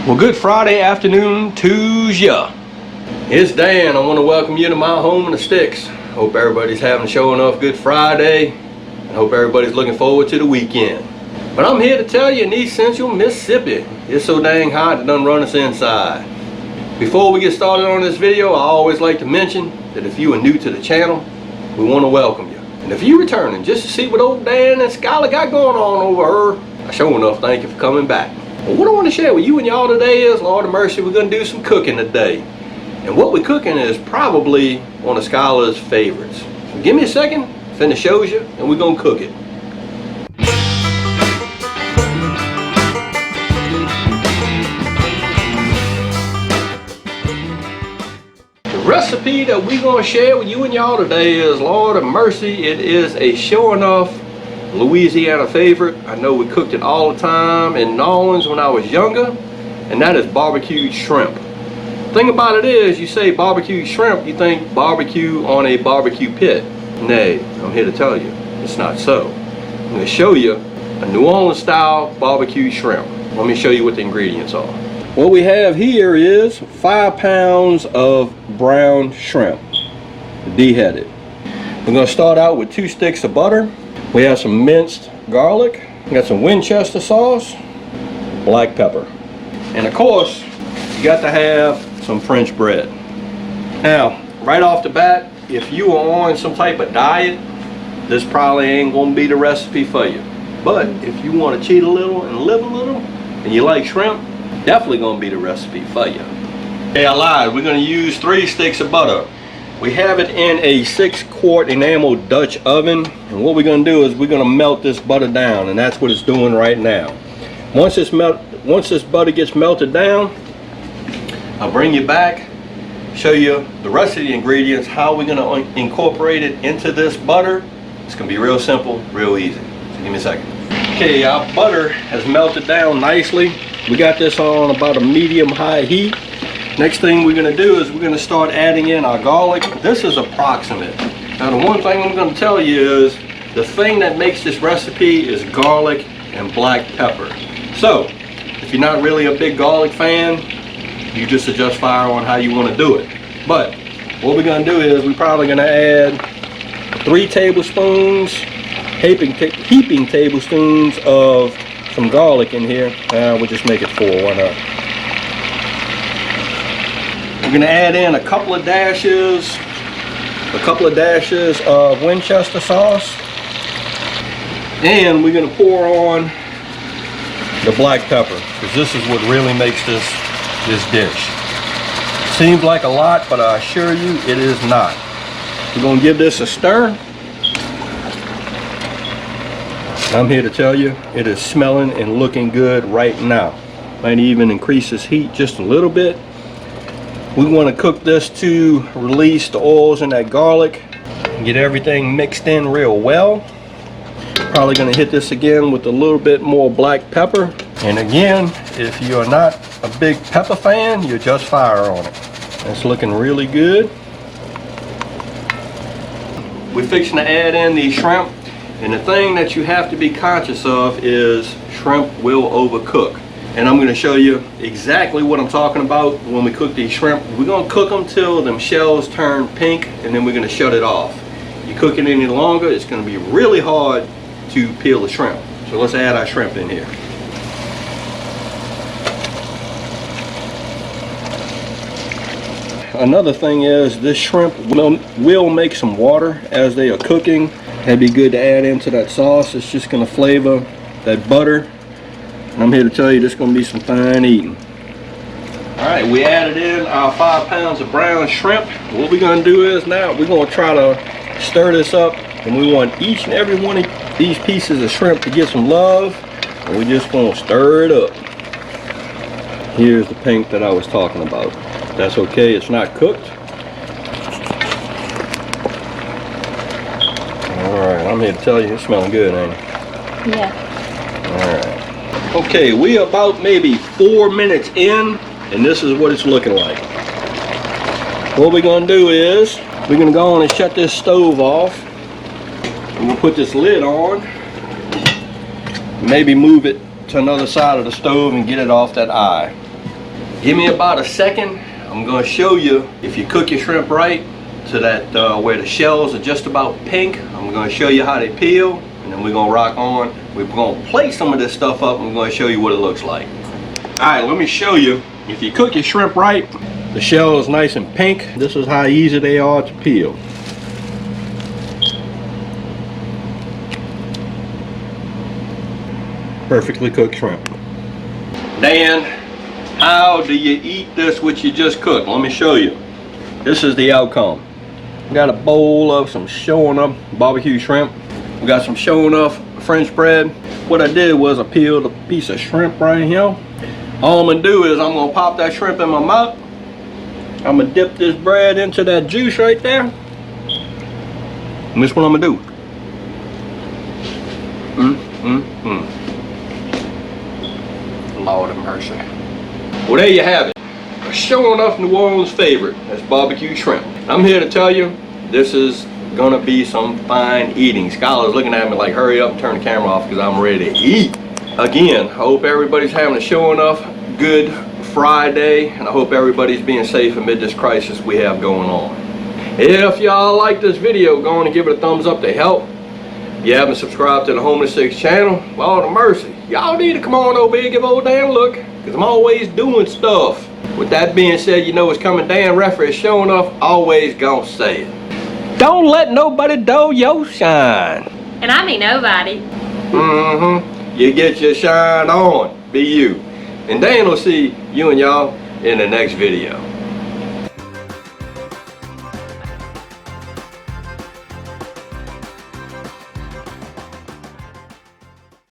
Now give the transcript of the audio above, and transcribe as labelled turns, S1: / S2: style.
S1: Well, good Friday afternoon to ya. It's Dan. I want to welcome you to my home in the sticks. Hope everybody's having a showing off Good Friday. I hope everybody's looking forward to the weekend. But I'm here to tell you in East Central Mississippi, it's so dang hot it done run us inside. Before we get started on this video, I always like to mention that if you are new to the channel, we want to welcome you. And if you're returning just to see what old Dan and Skylar got going on over here, I sure enough thank you for coming back. Well, what I want to share with you and y'all today is, Lord of mercy, we're going to do some cooking today. And what we're cooking is probably one of Skylar's favorites. So give me a second, finna shows you, and we're going to cook it. The recipe that we're going to share with you and y'all today is, Lord of mercy, it is a sure enough Louisiana favorite. I know we cooked it all the time in Nawlin when I was younger, and that is barbecued shrimp. Thing about it is, you say barbecued shrimp, you think barbecue on a barbecue pit. Nay, I'm here to tell you, it's not so. I'm going to show you a New Orleans style barbecued shrimp. Let me show you what the ingredients are. What we have here is 5 pounds of brown shrimp, deheaded. We're going to start out with 2 sticks of butter. We have some minced garlic, we got some Winchester sauce, black pepper, and of course you got to have some French bread. Now right off the bat, if you are on some type of diet, this probably ain't gonna be the recipe for you. But if you want to cheat a little and live a little and you like shrimp, definitely gonna be the recipe for you. Okay, I lied. We're gonna use 3 sticks of butter. We have it in a 6-quart enamel Dutch oven, and what we're going to do is we're going to melt this butter down, and that's what it's doing right now. Once this butter gets melted down, I'll bring you back, show you the rest of the ingredients, how we're going to incorporate it into this butter. It's going to be real simple, real easy. So give me a second. Okay, our butter has melted down nicely. We got this on about a medium-high heat. Next thing we're going to do is we're going to start adding in our garlic. This is approximate. Now the one thing I'm going to tell you is the thing that makes this recipe is garlic and black pepper. So if you're not really a big garlic fan, you just adjust fire on how you want to do it. But what we're going to do is we're probably going to add 3 tablespoons, heaping tablespoons of some garlic in here. We'll just make it 4, why not? We're going to add in a couple of dashes of Winchester sauce, and we're going to pour on the black pepper, because this is what really makes this dish. Seems like a lot, but I assure you it is not. We're going to give this a stir. I'm here to tell you it is smelling and looking good right now. Might even increase this heat just a little bit. We want to cook this to release the oils in that garlic and get everything mixed in real well. Probably going to hit this again with a little bit more black pepper. And again, if you're not a big pepper fan, you adjust fire on it. It's looking really good. We're fixing to add in the shrimp. And the thing that you have to be conscious of is shrimp will overcook. And I'm going to show you exactly what I'm talking about when we cook these shrimp. We're going to cook them till them shells turn pink, and then we're going to shut it off. You cook it any longer, it's going to be really hard to peel the shrimp. So let's add our shrimp in here. Another thing is this shrimp will make some water as they are cooking. That'd be good to add into that sauce. It's just going to flavor that butter. I'm here to tell you this is going to be some fine eating. Alright, we added in our 5 pounds of brown shrimp. What we're going to do is now we're going to try to stir this up, and we want each and every one of these pieces of shrimp to get some love, and we're just going to stir it up. Here's the pink that I was talking about. That's okay, it's not cooked. Alright, I'm here to tell you it's smelling good, ain't it?
S2: Yeah.
S1: Alright. Okay, we are about maybe 4 minutes in, and this is what it's looking like. What we're going to do is we're going to go on and shut this stove off, and we'll put this lid on, maybe move it to another side of the stove and get it off that eye. Give me about a second. I'm gonna show you if you cook your shrimp right to that where the shells are just about pink. I'm gonna show you how they peel, and then we're gonna rock on. We're gonna plate some of this stuff up, and we're gonna show you what it looks like. All right, let me show you. If you cook your shrimp right, the shell is nice and pink. This is how easy they are to peel. Perfectly cooked shrimp. Dan, how do you eat this which you just cooked? Let me show you. This is the outcome. We got a bowl of some showing up barbecue shrimp. We got some showing up French bread. What I did was I peeled a piece of shrimp right here. All I'm gonna do is I'm gonna pop that shrimp in my mouth. I'm gonna dip this bread into that juice right there. And this is what I'm gonna do. Lord of mercy. Well, there you have it. A sure enough New Orleans favorite. That's barbecue shrimp. I'm here to tell you, this is gonna be some fine eating. Skylar's looking at me like, hurry up and turn the camera off because I'm ready to eat. Again, I hope everybody's having a sure enough good Friday, and I hope everybody's being safe amid this crisis we have going on. If y'all like this video, go on and give it a thumbs up to help. If you haven't subscribed to the Homeless Six channel, Lord of mercy, y'all need to come on over here and give old Dan a look, because I'm always doing stuff. With that being said, you know it's coming. Dan Referee is showing off, always gonna say it. Don't let nobody dull your shine.
S2: And I mean nobody.
S1: You get your shine on. Be you. And Dan will see you and y'all in the next video.